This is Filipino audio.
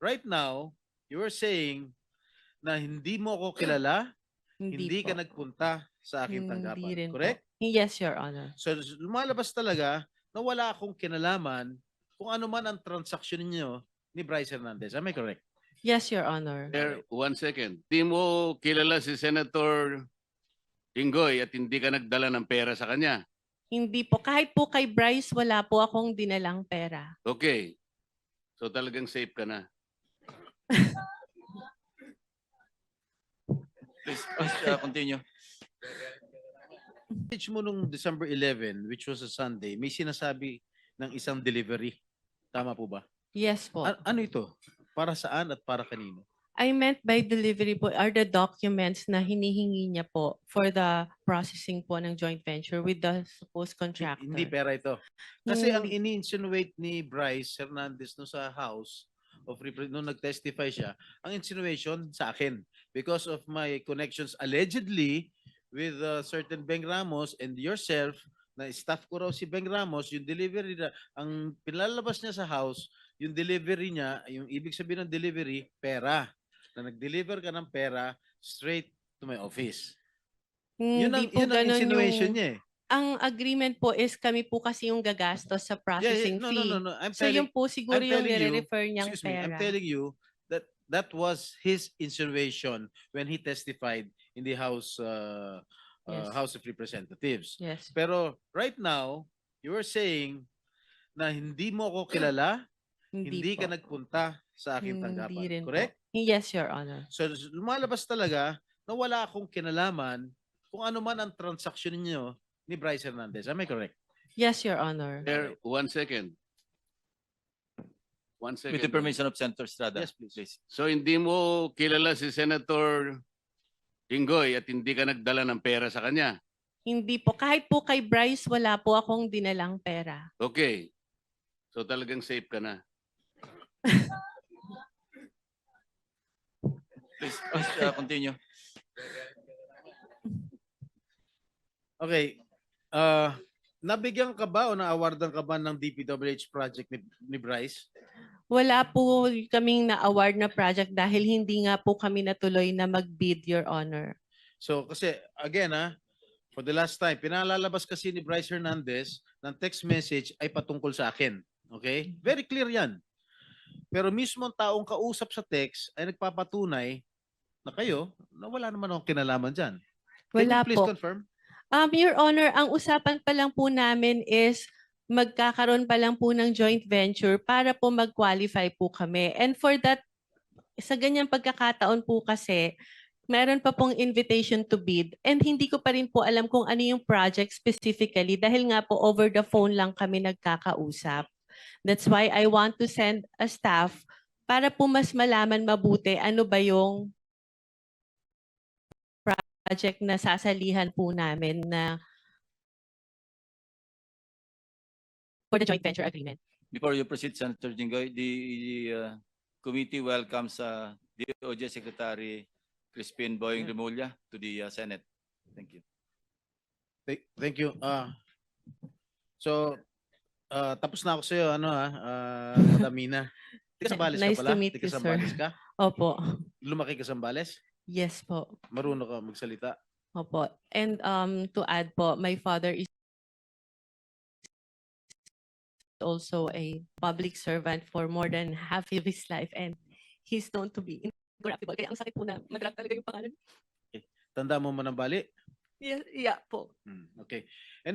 right now, you are saying na hindi mo ako kilala, hindi po. ka nagpunta sa aking Hindi tanggapan. rin Correct? po. Yes, Your Honor. So lumalabas talaga na wala akong kinalaman kung ano man ang transaksyon ninyo ni Bryce Hernandez. Am I correct? Yes, Your Honor. Sir, 1 second. Di mo kilala si Senator Jinggoy at hindi ka nagdala ng pera sa kanya. Hindi po. Kahit po kay Bryce, wala po akong dinalang pera. Okay. So talagang safe ka na. Please, continue. Message mo nung December 11, which was a Sunday, may sinasabi ng isang delivery. Tama po ba? Yes po. Ano ito? Para saan at para kanino? I meant by delivery po are the documents na hinihingi niya po for the processing po ng joint venture with the supposed contractor. Hindi pera ito. Kasi ang Hindi. ini-insinuate ni Bryce Hernandez no sa House of nung nag-testify siya, ang insinuation sa akin because of my connections allegedly with certain Beng Ramos and yourself na staff ko raw si Beng Ramos, yung delivery na, ang pinalabas niya sa house, yung delivery niya, yung ibig sabihin ng delivery, pera. Na nag-deliver ka ng pera straight to my office. Yun ang, Hindi po yun ang ganun insinuation yung... niya eh. Ang agreement po is kami po kasi yung gagastos sa processing No, fee. no. So yung po siguro I'm yung telling you, nire-refer niyang excuse me, I'm pera. telling you that that was his insinuation when he testified in the House Yes. House of Representatives. Yes. Pero right now, you are saying na hindi mo ako kilala, hindi ka po. nagpunta sa aking Hindi tanggapan. rin po. Correct? Yes, Your Honor. So lumalabas talaga na wala akong kinalaman kung ano man ang transaksyon ninyo ni Bryce Hernandez. Am I correct? Yes, Your Honor. Sir, 1 second. 1 second. With the permission of Senator Estrada. Yes, please. So hindi mo kilala si Senator Jinggoy at hindi ka nagdala ng pera sa kanya. Hindi po. Kahit po kay Bryce, wala po akong dinalang pera. Okay. So talagang safe ka na. Please, continue. Okay. Nabigyan ka ba o na-awardan ka ba ng DPWH project ni Bryce? Wala po kaming na-award na project dahil hindi nga po kami natuloy na mag-bid, Your Honor. So kasi again for the last time, pinalalabas kasi ni Bryce Hernandez ng text message ay patungkol sa akin. Okay? Very clear yan. Pero mismo ang taong kausap sa text ay nagpapatunay na kayo na wala naman akong kinalaman dyan. Can Wala you please po. confirm? Your Honor, ang usapan pa lang po namin is magkakaroon pa lang po ng joint venture para po mag-qualify po kami. And for that, sa ganyang pagkakataon po kasi, meron pa pong invitation to bid and hindi ko pa rin po alam kung ano yung project specifically dahil nga po over the phone lang kami nagkakausap. That's why I want to send a staff para po mas malaman mabuti ano ba yung project na sasalihan po namin na for the joint venture agreement. Before you proceed, Senator Jinggoy, the committee welcomes DOJ Secretary Crispin Boying Remulla to the Senate. Thank you. Thank you. So tapos na ako sa iyo Madamina. Tiga-Sambales ka Nice pala? to meet you, sir. Tiga-Sambales ka? Opo. Lumaki ka sa Sambales? Yes po. Marunong ka magsalita? Opo. And to add po, my father is also a public servant for more than half of his life and he's known to be incorruptible. Kaya ang sakit po na madrag talaga yung pangalan. Tanda mo manambali? Yeah po. Okay.